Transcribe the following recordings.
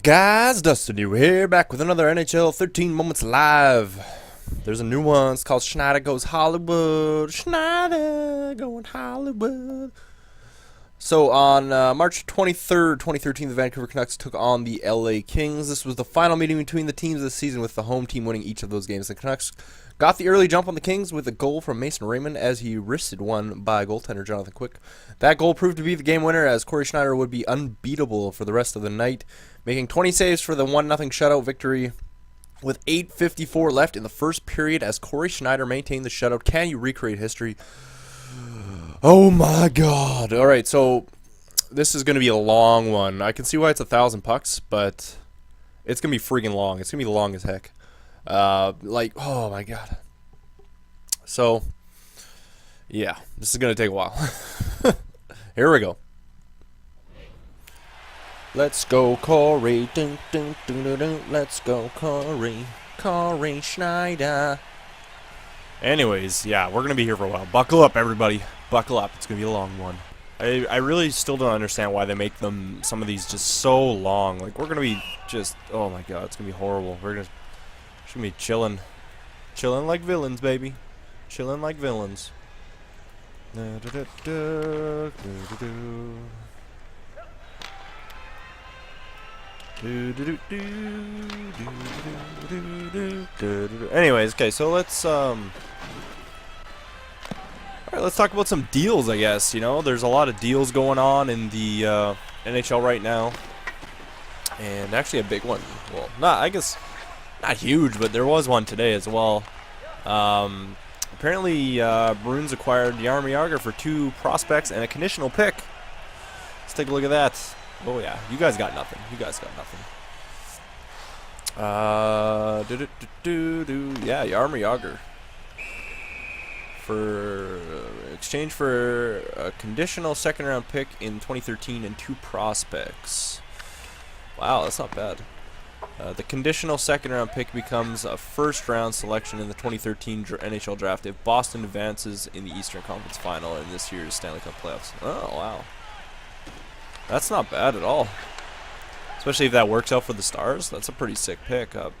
Guys, Dustin Yewy here, back with another NHL 13 Moments Live. There's a new one, it's called Schneider Goes Hollywood. Schneider going Hollywood. So on March 23rd, 2013, the Vancouver Canucks took on the LA Kings. This was the final meeting between the teams this season, with the home team winning each of those games. The Canucks got the early jump on the Kings with a goal from Mason Raymond as he wristed one by goaltender Jonathan Quick. That goal proved to be the game winner, as Corey Schneider would be unbeatable for the rest of the night, making 20 saves for the 1-0 shutout victory. With 8:54 left in the first period, as Corey Schneider maintained the shutout. Can you recreate history? Oh my God. All right, so this is going to be a long one. I can see why it's 1,000 pucks, but it's going to be freaking long. It's going to be long as heck. Oh my God. So, yeah, this is going to take a while. Here we go. Let's go, Corey. Dun, dun, dun, dun, dun. Let's go, Corey. Corey Schneider. Anyways, yeah, we're going to be here for a while. Buckle up, everybody. Buckle up. It's going to be a long one. I really still don't understand why they make some of these just so long. Like, we're going to be just, oh my God, it's going to be horrible. We're going to be chilling. Chilling like villains, baby. Chilling like villains. Da, da, da, da, da, da, da. Anyways, okay, so let's alright, let's talk about some deals, I guess. You know, there's a lot of deals going on in the NHL right now. And actually a big one. Well, I guess not huge, but there was one today as well. Apparently Bruins acquired Yewy Yager for 2 prospects and a conditional pick. Let's take a look at that. Oh yeah, you guys got nothing. You guys got nothing. Yeah, Yewy Yager for exchange for a conditional second-round pick in 2013 and 2 prospects. Wow, that's not bad. The conditional second-round pick becomes a first-round selection in the 2013 NHL draft if Boston advances in the Eastern Conference Final in this year's Stanley Cup playoffs. Oh wow. That's not bad at all. Especially if that works out for the Stars. That's a pretty sick pick up.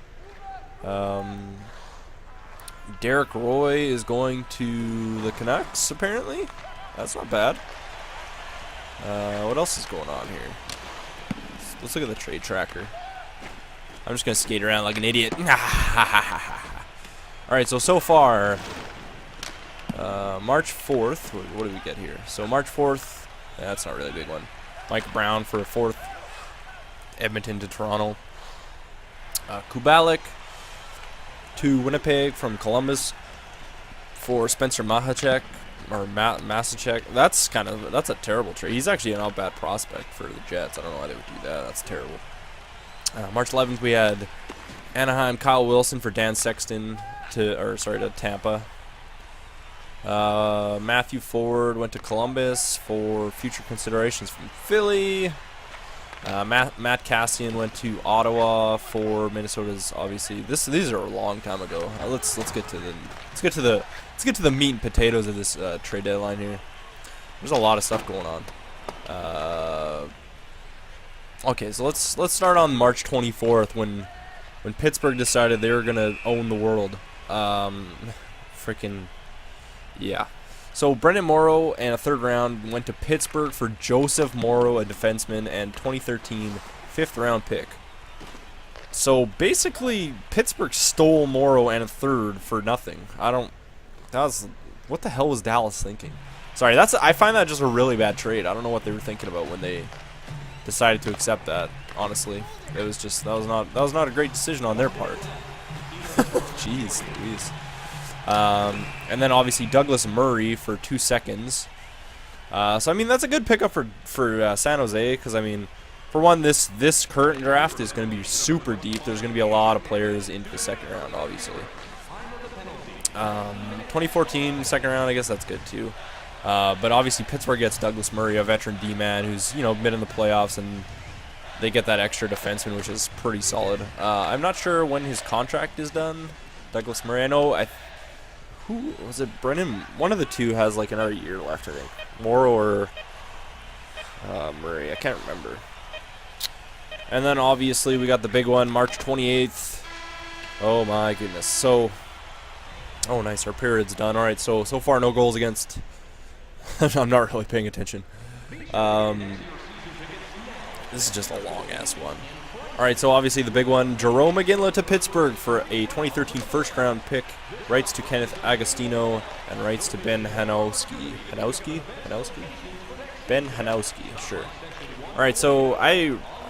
Derek Roy is going to the Canucks, apparently. That's not bad. What else is going on here? Let's look at the trade tracker. I'm just going to skate around like an idiot. Alright, so far, March 4th. What do we get here? So March 4th, that's not really a big one. Mike Brown for a 4th. Edmonton to Toronto. Kubalik to Winnipeg from Columbus for Spencer Mahacek or Masacek. That's a terrible trade. He's actually an not bad prospect for the Jets. I don't know why they would do that. That's terrible. March 11th we had Anaheim Kyle Wilson for Dan Sexton to Tampa. Matthew Ford went to Columbus for future considerations from Philly. Matt Cassian went to Ottawa for Minnesota's. Obviously, these are a long time ago. Let's get to the meat and potatoes of this trade deadline here. There's a lot of stuff going on. Okay, so let's start on March 24th when Pittsburgh decided they were gonna own the world. Freaking yeah. So Brendan Morrow and a 3rd round went to Pittsburgh for Joseph Morrow, a defenseman, and 2013 5th round pick. So basically, Pittsburgh stole Morrow and a 3rd for nothing. What the hell was Dallas thinking? Sorry, I find that just a really bad trade. I don't know what they were thinking about when they decided to accept that. Honestly, it was just that was not a great decision on their part. Jeez Louise. And then obviously Douglas Murray for 2 seconds. So I mean that's a good pickup for San Jose, because I mean, for one, this current draft is going to be super deep. There's going to be a lot of players into the second round, obviously. 2014 second round, I guess that's good too. But obviously Pittsburgh gets Douglas Murray, a veteran D-man who's been in the playoffs, and they get that extra defenseman, which is pretty solid. I'm not sure when his contract is done. Douglas Murray, I know. Who was it? Brennan. One of the two has like another year left, I think. Morrow or Murray. I can't remember. And then obviously we got the big one, March 28th. Oh my goodness. So, oh nice, our period's done. All right, so far no goals against. I'm not really paying attention. This is just a long ass one. All right, so obviously the big one, Jerome McGinley to Pittsburgh for a 2013 first-round pick. Rights to Kenneth Agostino and rights to Ben Hanowski. Ben Hanowski, sure. All right, so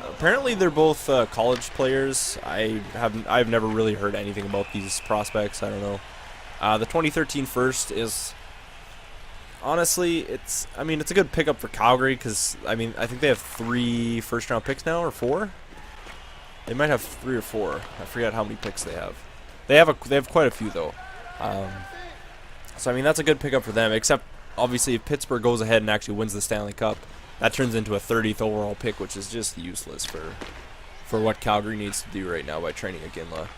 apparently they're both college players. I've never really heard anything about these prospects. I don't know. The 2013 first is honestly, it's a good pickup for Calgary because I think they have 3 first-round picks now or 4. They might have 3 or 4. I forget how many picks they have. They have quite a few though. So that's a good pickup for them. Except obviously if Pittsburgh goes ahead and actually wins the Stanley Cup, that turns into a 30th overall pick, which is just useless for what Calgary needs to do right now by training Iginla.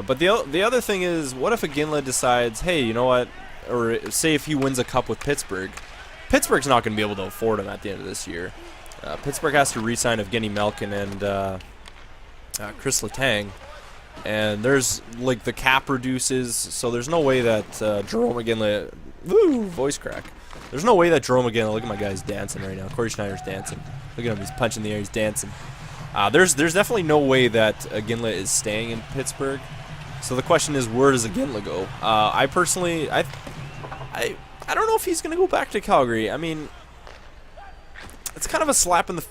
But the other thing is, what if Iginla decides, hey, you know what? Or say if he wins a cup with Pittsburgh, Pittsburgh's not going to be able to afford him at the end of this year. Pittsburgh has to re-sign Evgeny Malkin and Chris Letang, and there's like the cap reduces, so there's no way that Jerome McGinley, voice crack. There's no way that Jerome McGinley, look at my guy's dancing right now. Corey Schneider's dancing. Look at him, he's punching the air, he's dancing. There's definitely no way that Iginla is staying in Pittsburgh. So the question is, where does Iginla go? I personally, I don't know if he's gonna go back to Calgary. It's kind of a slap in the.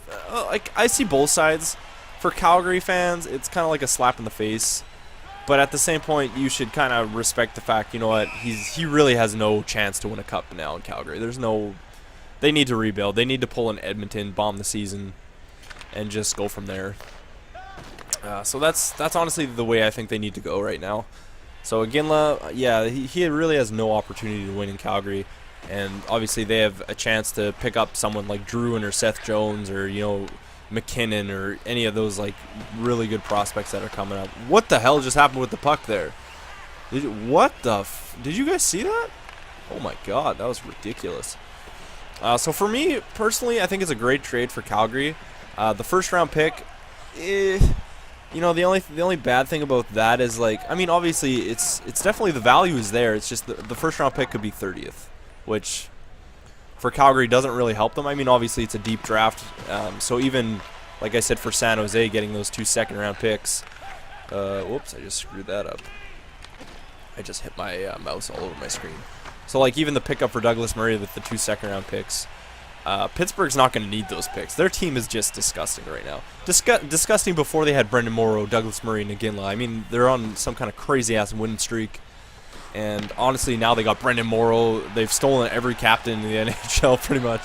I see both sides. For Calgary fans, it's kind of like a slap in the face. But at the same point, you should kind of respect the fact, you know what, he really has no chance to win a cup now in Calgary. They need to rebuild. They need to pull in Edmonton, bomb the season, and just go from there. So that's honestly the way I think they need to go right now. So Iginla, yeah, he really has no opportunity to win in Calgary. And obviously they have a chance to pick up someone like Druin or Seth Jones or, McKinnon or any of those like really good prospects that are coming up. What the hell just happened with the puck there? Did you guys see that? Oh my god, that was ridiculous. So for me personally, I think it's a great trade for Calgary. The first round pick, the only bad thing about that is obviously it's definitely the value is there. It's just the first round pick could be 30th, which for Calgary doesn't really help them. Obviously it's a deep draft, so even like I said for San Jose getting those 2 second-round picks. Whoops, I just screwed that up. I just hit my mouse all over my screen. So even the pickup for Douglas Murray with the 2 second-round picks, Pittsburgh's not going to need those picks. Their team is just disgusting right now. Disgusting before they had Brendan Morrow, Douglas Murray, and Iginla. They're on some kind of crazy-ass winning streak. And honestly, now they got Brendan Morrow. They've stolen every captain in the NHL pretty much.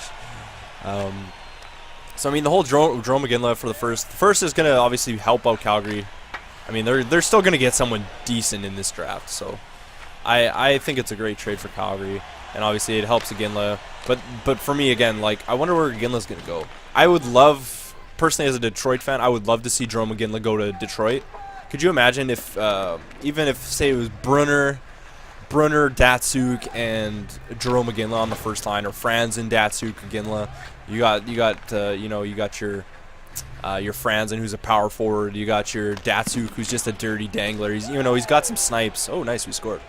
So the whole Jerome McGinley for the first is going to obviously help out Calgary. They're still going to get someone decent in this draft. So I think it's a great trade for Calgary, and obviously it helps Iginla. But for me again, I wonder where Iginla's going to go. I would love, personally as a Detroit fan, I would love to see Jerome McGinley go to Detroit. Could you imagine if even if say it was Brunner, Datsuk, and Jerome McGinley on the first line, or Franzen, Datsuk, Iginla. You got your Franzen, who's a power forward. You got your Datsuk, who's just a dirty dangler. He's got some snipes. Oh, nice, we scored.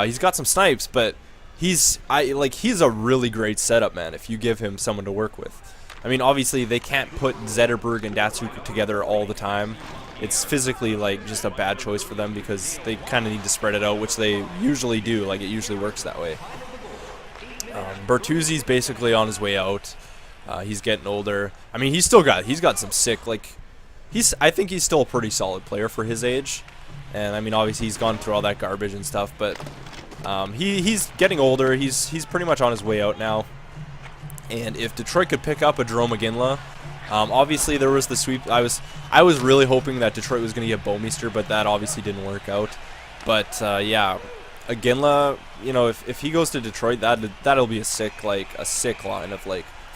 He's got some snipes, but he's a really great setup man if you give him someone to work with. Obviously they can't put Zetterberg and Datsuk together all the time. It's physically just a bad choice for them because they kind of need to spread it out, which they usually do. It usually works that way. Bertuzzi's basically on his way out. He's getting older. He's got some sick I think he's still a pretty solid player for his age, and obviously he's gone through all that garbage and stuff, but he's getting older. He's pretty much on his way out now. And if Detroit could pick up a Jerome McGinley. Obviously there was the sweep. I was really hoping that Detroit was going to get Bouwmeester, but that obviously didn't work out. But yeah, Iginla, if he goes to Detroit, that'll be a sick line of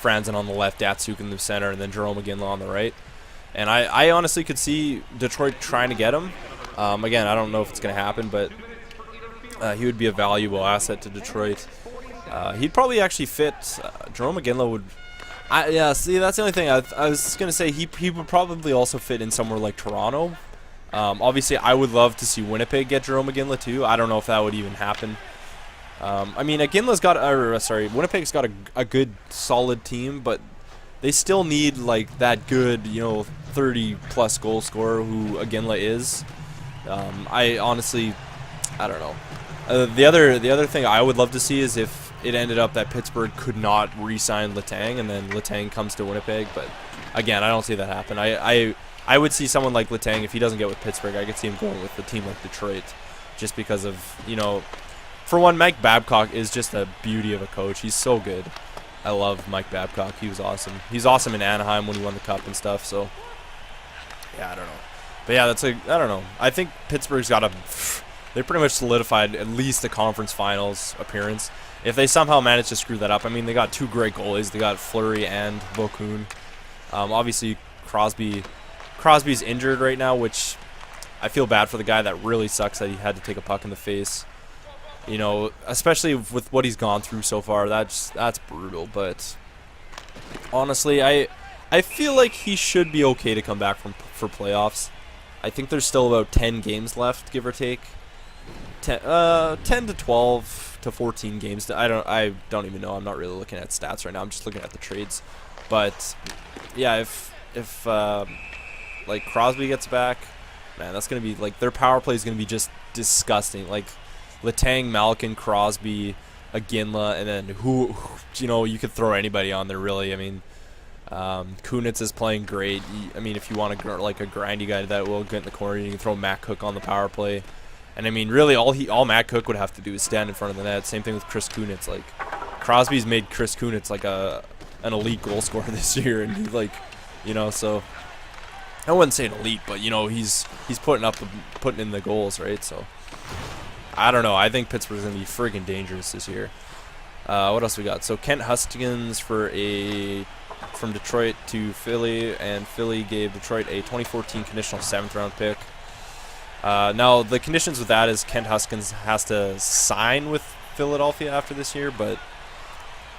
Franzen on the left, Datsuk in the center, and then Jerome Iginla on the right. And I honestly could see Detroit trying to get him. Again, I don't know if it's going to happen, but he would be a valuable asset to Detroit. He'd probably actually fit. Jerome Iginla would Yeah, see, that's the only thing. I was going to say he would probably also fit in somewhere like Toronto. Obviously, I would love to see Winnipeg get Jarome Iginla too. I don't know if that would even happen. I mean, Winnipeg's got a good, solid team, but they still need like that good, 30-plus goal scorer who Iginla is. I honestly, I don't know. The other thing I would love to see is if it ended up that Pittsburgh could not re-sign Letang, and then Letang comes to Winnipeg. But again, I don't see that happen. I would see someone like Letang, if he doesn't get with Pittsburgh, I could see him going with a team like Detroit, just because of, for one, Mike Babcock is just a beauty of a coach. He's so good. I love Mike Babcock. He was awesome. He's awesome in Anaheim when he won the Cup and stuff. So yeah, I don't know. But yeah, I don't know. I think Pittsburgh's they pretty much solidified at least the conference finals appearance. If they somehow manage to screw that up, I mean, they got two great goalies. They got Fleury and Bokun. Obviously, Crosby's injured right now, which I feel bad for the guy. That really sucks that he had to take a puck in the face. Especially with what he's gone through so far. That's brutal. But honestly, I feel like he should be okay to come back for playoffs. I think there's still about 10 games left, give or take. 10 to 12 to 14 games. I don't even know. I'm not really looking at stats right now. I'm just looking at the trades. But yeah, if like Crosby gets back, man, that's gonna be like their power play is gonna be just disgusting. Like Letang, Malkin, Crosby, Iginla, and then who you could throw anybody on there really. I mean, Kunitz is playing great. I mean, if you want a grindy guy that will get in the corner, you can throw Matt Cook on the power play. And I mean, really, all Matt Cook would have to do is stand in front of the net. Same thing with Chris Kunitz. Like, Crosby's made Chris Kunitz like an elite goal scorer this year, and he's so I wouldn't say an elite, but he's putting in the goals, right? So I don't know. I think Pittsburgh's gonna be friggin' dangerous this year. What else we got? So Kent Huskins from Detroit to Philly, and Philly gave Detroit a 2014 conditional 7th-round pick. Now, the conditions with that is Kent Huskins has to sign with Philadelphia after this year, but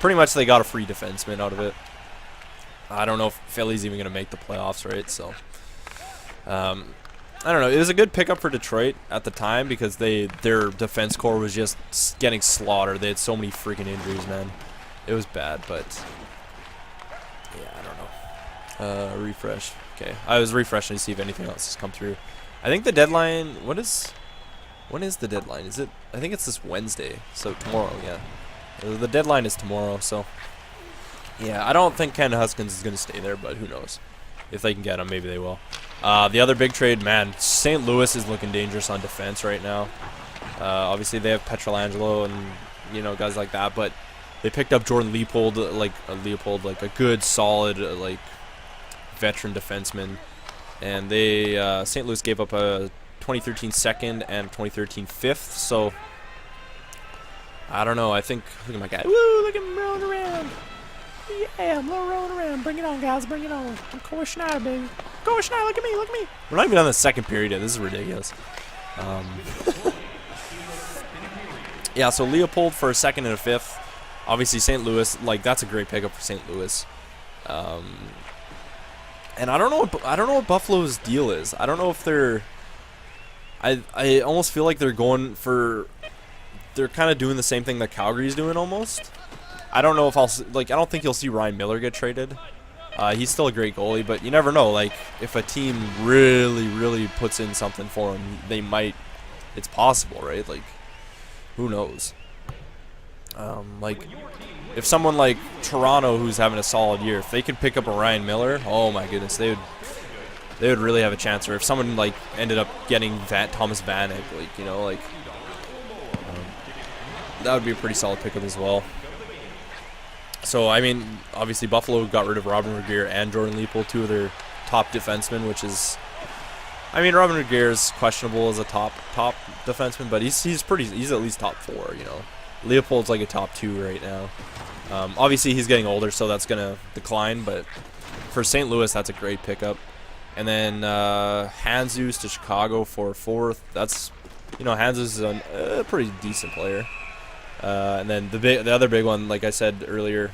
pretty much they got a free defenseman out of it. I don't know if Philly's even going to make the playoffs, right? So, I don't know. It was a good pickup for Detroit at the time because their defense core was just getting slaughtered. They had so many freaking injuries, man. It was bad, but yeah, I don't know. Refresh. Okay, I was refreshing to see if anything else has come through. I think the deadline, when is the deadline? I think it's this Wednesday, so tomorrow, yeah. The deadline is tomorrow, so yeah, I don't think Ken Huskins is going to stay there, but who knows. If they can get him, maybe they will. The other big trade, man, St. Louis is looking dangerous on defense right now. Obviously, they have Petrolangelo and, guys like that, but they picked up Jordan Leopold, like a good, solid, veteran defenseman. And St. Louis gave up a 2013 second and 2013 fifth. So I don't know. Look at my guy. Woo! Look at him rolling around. Yeah, I'm rolling around. Bring it on, guys. Bring it on. I'm Corey Schneider, baby. Corey Schneider, look at me. Look at me. We're not even on the second period yet. This is ridiculous. Yeah. So Leopold for a second and a fifth. Obviously, St. Louis. That's a great pickup for St. Louis. And I don't know what Buffalo's deal is. I don't know if they're. I almost feel like they're going for. They're kind of doing the same thing that Calgary's doing almost. I don't know if I don't think you'll see Ryan Miller get traded. He's still a great goalie, but you never know. If a team really, really puts in something for him, they might. It's possible, right? Who knows? If someone like Toronto, who's having a solid year, if they could pick up a Ryan Miller, oh my goodness, they would really have a chance. Or if someone ended up getting Thomas Vanek, that would be a pretty solid pickup as well. So I mean, obviously Buffalo got rid of Robin Regehr and Jordan Leopold, two of their top defensemen, which is, I mean, Robin Regehr is questionable as a top defenseman, but he's at least top 4, Leopold's like a top 2 right now. Obviously, he's getting older, so that's going to decline. But for St. Louis, that's a great pickup. And then Hanzus to Chicago for 4th. That's, Hanzus is a pretty decent player. And then the other big one, like I said earlier,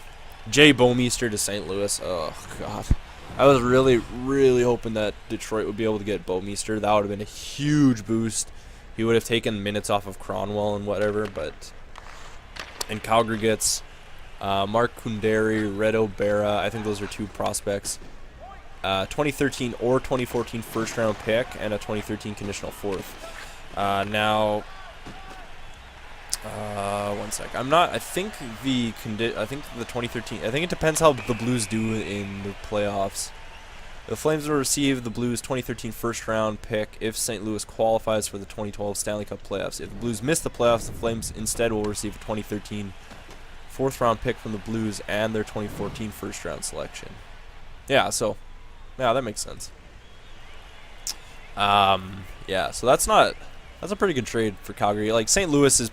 Jay Bouwmeester to St. Louis. Oh, God. I was really, really hoping that Detroit would be able to get Bouwmeester. That would have been a huge boost. He would have taken minutes off of Cronwell and whatever, but... And Calgary gets Mark Kunderi, Red O'Bara. I think those are 2 prospects. 2013 or 2014 first-round pick and a 2013 conditional 4th. Now... one sec. I think the 2013. I think it depends how the Blues do in the playoffs. The Flames will receive the Blues 2013 first-round pick if St. Louis qualifies for the 2012 Stanley Cup playoffs. If the Blues miss the playoffs, the Flames instead will receive a 2013 4th-round pick from the Blues and their 2014 first-round selection. Yeah, that makes sense. Yeah, so that's a pretty good trade for Calgary. Like St. Louis is.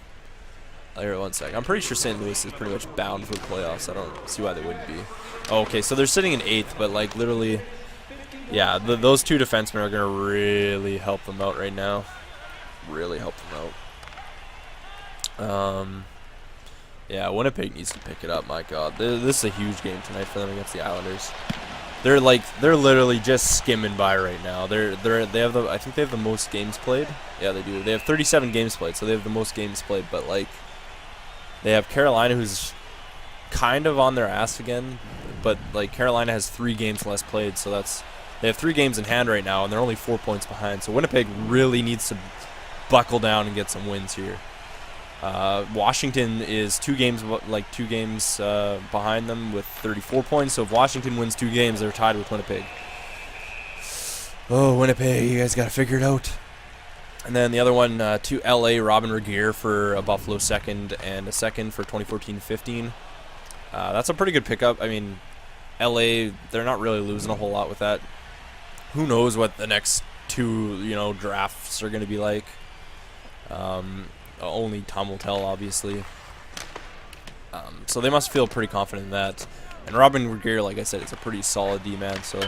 Here, one sec. I'm pretty sure St. Louis is pretty much bound for the playoffs. I don't see why they wouldn't be. Oh, okay, so they're sitting in 8th, but like literally, yeah, those 2 defensemen are gonna really help them out right now. Really help them out. Yeah, Winnipeg needs to pick it up. My God, this is a huge game tonight for them against the Islanders. They're literally just skimming by right now. They have I think they have the most games played. Yeah, they do. They have 37 games played, so they have the most games played. But like, they have Carolina, who's kind of on their ass again, but like Carolina has 3 games less played, so they have 3 games in hand right now, and they're only 4 points behind. So Winnipeg really needs to buckle down and get some wins here. Washington is 2 games behind them with 34 points. So if Washington wins 2 games, they're tied with Winnipeg. Oh, Winnipeg, you guys got to figure it out. And then the other one to LA, Robin Regeer for a Buffalo 2nd and a 2nd for 2014-15. That's a pretty good pickup. I mean, LA, they're not really losing a whole lot with that. Who knows what the next 2 drafts are going to be like. Only Tom will tell, obviously. So they must feel pretty confident in that. And Robin Regeer, like I said, is a pretty solid D-man, so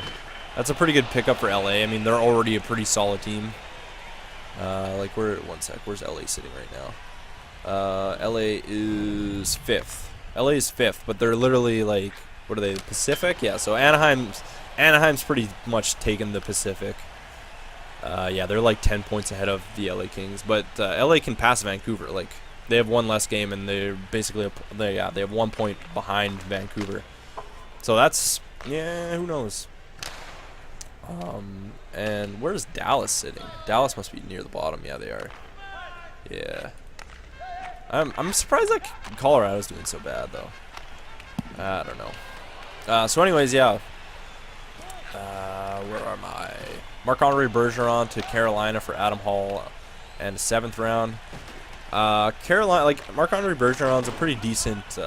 that's a pretty good pickup for LA. I mean, they're already a pretty solid team. One sec, where's LA sitting right now? LA is 5th. LA is 5th, but they're literally like, what are they, the Pacific? Yeah, so Anaheim's pretty much taken the Pacific. Yeah, they're like 10 points ahead of the LA Kings, but LA can pass Vancouver. Like, they have 1 less game, and they're basically they have 1 point behind Vancouver. So that's, yeah, who knows. And where's Dallas sitting? Dallas must be near the bottom. Yeah, they are. Yeah. I'm surprised that Colorado's doing so bad though. I don't know. So anyways, yeah. Where am I? Marc-Andre Bergeron to Carolina for Adam Hall and a 7th round. Carolina, like, Marc-Andre Bergeron's a pretty decent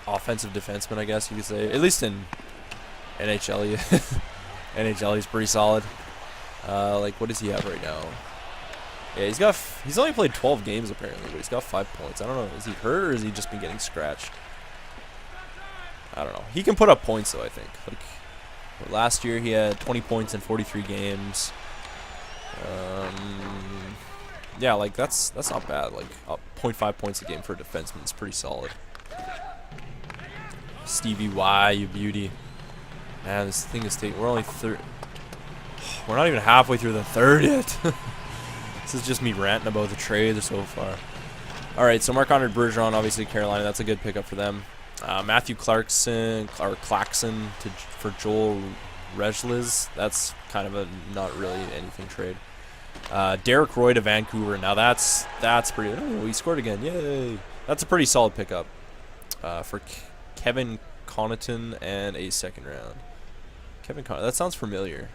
offensive defenseman, I guess you could say. At least in NHL, NHL, he's pretty solid. Like, what does he have right now? Yeah, he's only played 12 games apparently, but he's got 5 points. I don't know, is he hurt or has he just been getting scratched? I don't know. He can put up points though, I think. Like, last year he had 20 points in 43 games. Yeah, like that's not bad. Like 0.5 points a game for a defenseman is pretty solid. Stevie Y, you beauty. Man, this thing is taking. We're only We're not even halfway through the 3rd yet. This is just me ranting about the trade so far. All right, so Marc-Andre Bergeron, obviously Carolina. That's a good pickup for them. Matthew Claxon for Joel Reglis. That's kind of a not really anything trade. Derek Roy to Vancouver. Now that's pretty. Oh, he scored again! Yay! That's a pretty solid pickup for Kevin Connaughton and a 2nd round. Kevin Connaughton. That sounds familiar.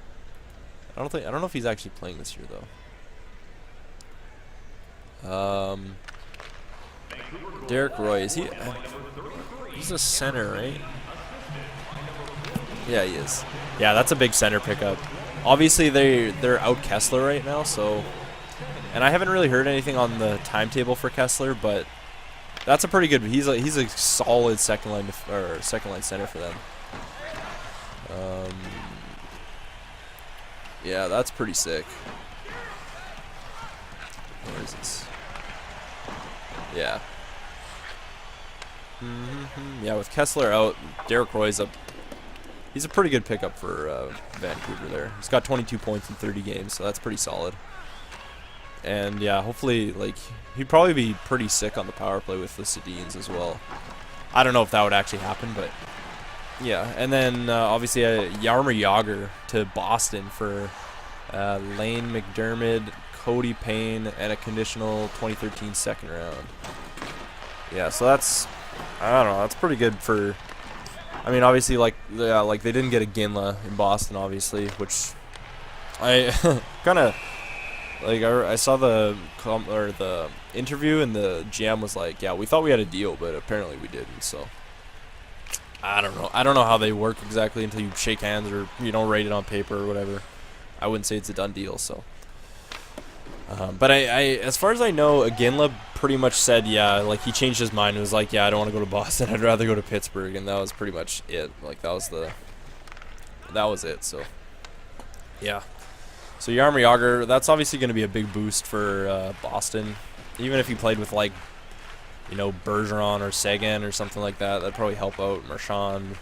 I don't know if he's actually playing this year though. Derek Roy, is he? He's a center, right? Yeah, he is. Yeah, that's a big center pickup. Obviously, they're out Kessler right now, so. And I haven't really heard anything on the timetable for Kessler, but that's a pretty good. He's a solid second line center for them. Yeah, that's pretty sick. Where is this? Yeah. Yeah, with Kessler out, Derek Roy's up. He's a pretty good pickup for Vancouver there. He's got 22 points in 30 games, so that's pretty solid. And yeah, hopefully, like, he'd probably be pretty sick on the power play with the Sedins as well. I don't know if that would actually happen, but yeah. And then obviously Jaromir Jagr to Boston for Lane McDermott, Cody Payne, and a conditional 2013 second round. Yeah, so that's, I don't know, that's pretty good for, I mean, obviously, like they didn't get a Ginla in Boston, obviously, which I kind of, like, I saw the interview, and the GM was like, yeah, we thought we had a deal, but apparently we didn't, so I don't know. I don't know how they work exactly until you shake hands or, you know, write it on paper or whatever. I wouldn't say it's a done deal, so. But as far as I know, Ginla pretty much said, yeah, like, he changed his mind and was like, yeah, I don't want to go to Boston. I'd rather go to Pittsburgh, and that was pretty much it. Like, that was it, so. Yeah. So Jaromir Jagr, that's obviously going to be a big boost for Boston. Even if he played with, like, you know, Bergeron or Sagan or something like that, that'd probably help out Marchand,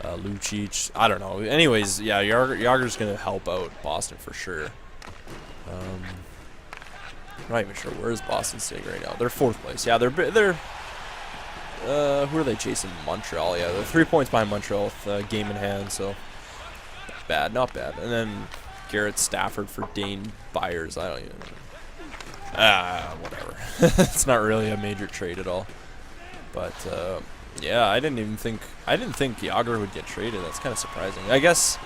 Lucic. I don't know. Anyways, yeah, Jagr's going to help out Boston for sure. I'm not even sure where is Boston sitting right now. They're 4th place. Yeah, they're who are they chasing? Montreal. Yeah, they're 3 points behind Montreal with a game in hand. So not bad. And then Garrett Stafford for Dane Byers. I don't even know. Whatever. It's not really a major trade at all. But yeah, I didn't think Jagr would get traded. That's kind of surprising. I guess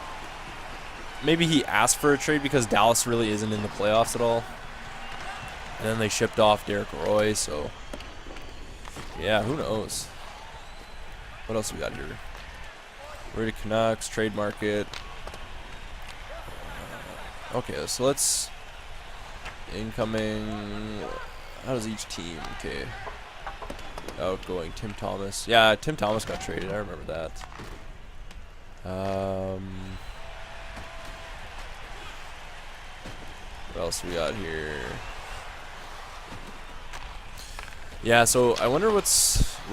maybe he asked for a trade because Dallas really isn't in the playoffs at all. And then they shipped off Derek Roy, so yeah, who knows? What else we got here? We're to Canucks, trade market. Okay, so let's incoming. How does each team? Okay. Outgoing, Tim Thomas. Yeah, Tim Thomas got traded. I remember that. What else we got here? Yeah, so I wonder what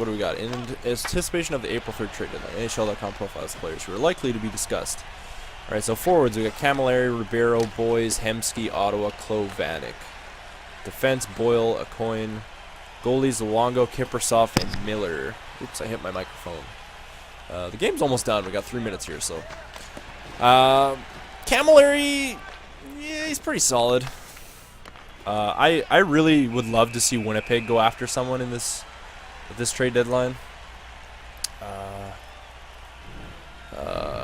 do we got? In anticipation of the April 3rd trade deadline, NHL.com profiles players who are likely to be discussed. All right, so forwards, we got Camilleri, Ribeiro, Boys, Hemsky, Ottawa, Vanek. Defense, Boyle, Acoin. Goalies, Luongo, Kiprasov, and Miller. Oops, I hit my microphone. The game's almost done. We got 3 minutes here, so. Camilleri, yeah, he's pretty solid. I really would love to see Winnipeg go after someone in this trade deadline.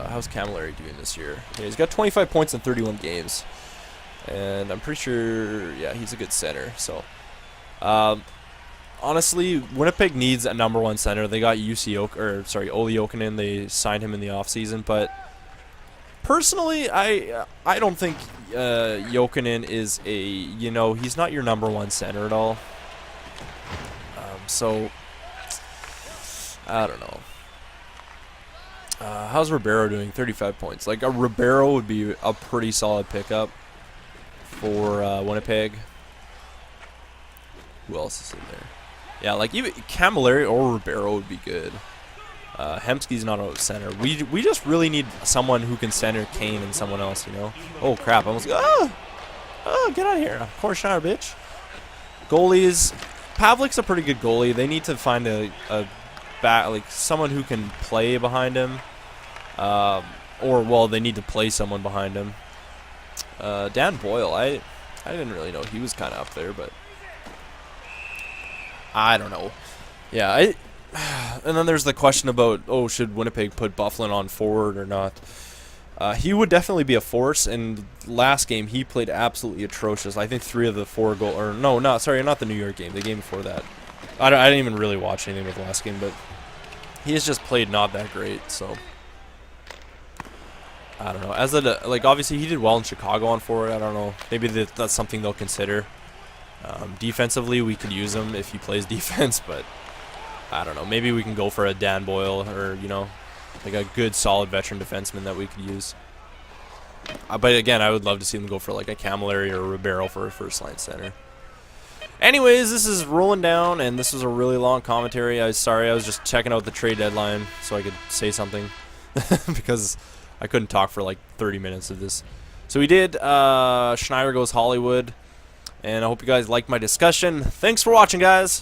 How's Camilleri doing this year? Yeah, he's got 25 points in 31 games, and I'm pretty sure, yeah, he's a good center. So, honestly, Winnipeg needs a #1 center. They got Olli Jokinen. They signed him in the offseason, but personally, I don't think Jokinen is he's not your #1 center at all. So I don't know. How's Ribeiro doing? 35 points. Like, a Ribeiro would be a pretty solid pickup for Winnipeg. Who else is in there? Yeah, like, even Camilleri or Ribeiro would be good. Hemsky's not a center. We just really need someone who can center Kane and someone else, you know? Oh, crap. I almost... Oh, get out of here. Court Schneider, bitch. Goalies. Pavlik's a pretty good goalie. They need to find a someone who can play behind him. They need to play someone behind him. Dan Boyle, I didn't really know he was kind of up there, but I don't know. Yeah, and then there's the question about, should Winnipeg put Byfuglien on forward or not? He would definitely be a force, and last game he played absolutely atrocious. I think 3 of the 4 not the New York game, the game before that. I didn't even really watch anything of the last game, but he has just played not that great, so I don't know. Obviously he did well in Chicago on forward. I don't know. Maybe that's something they'll consider. Defensively, we could use him if he plays defense, but I don't know. Maybe we can go for a Dan Boyle or, like a good, solid veteran defenseman that we could use. But again, I would love to see them go for like a Camilleri or a Ribeiro for a first-line center. Anyways, this is rolling down, and this was a really long commentary. Sorry, I was just checking out the trade deadline so I could say something because I couldn't talk for like 30 minutes of this. So we did Schneider goes Hollywood, and I hope you guys liked my discussion. Thanks for watching, guys.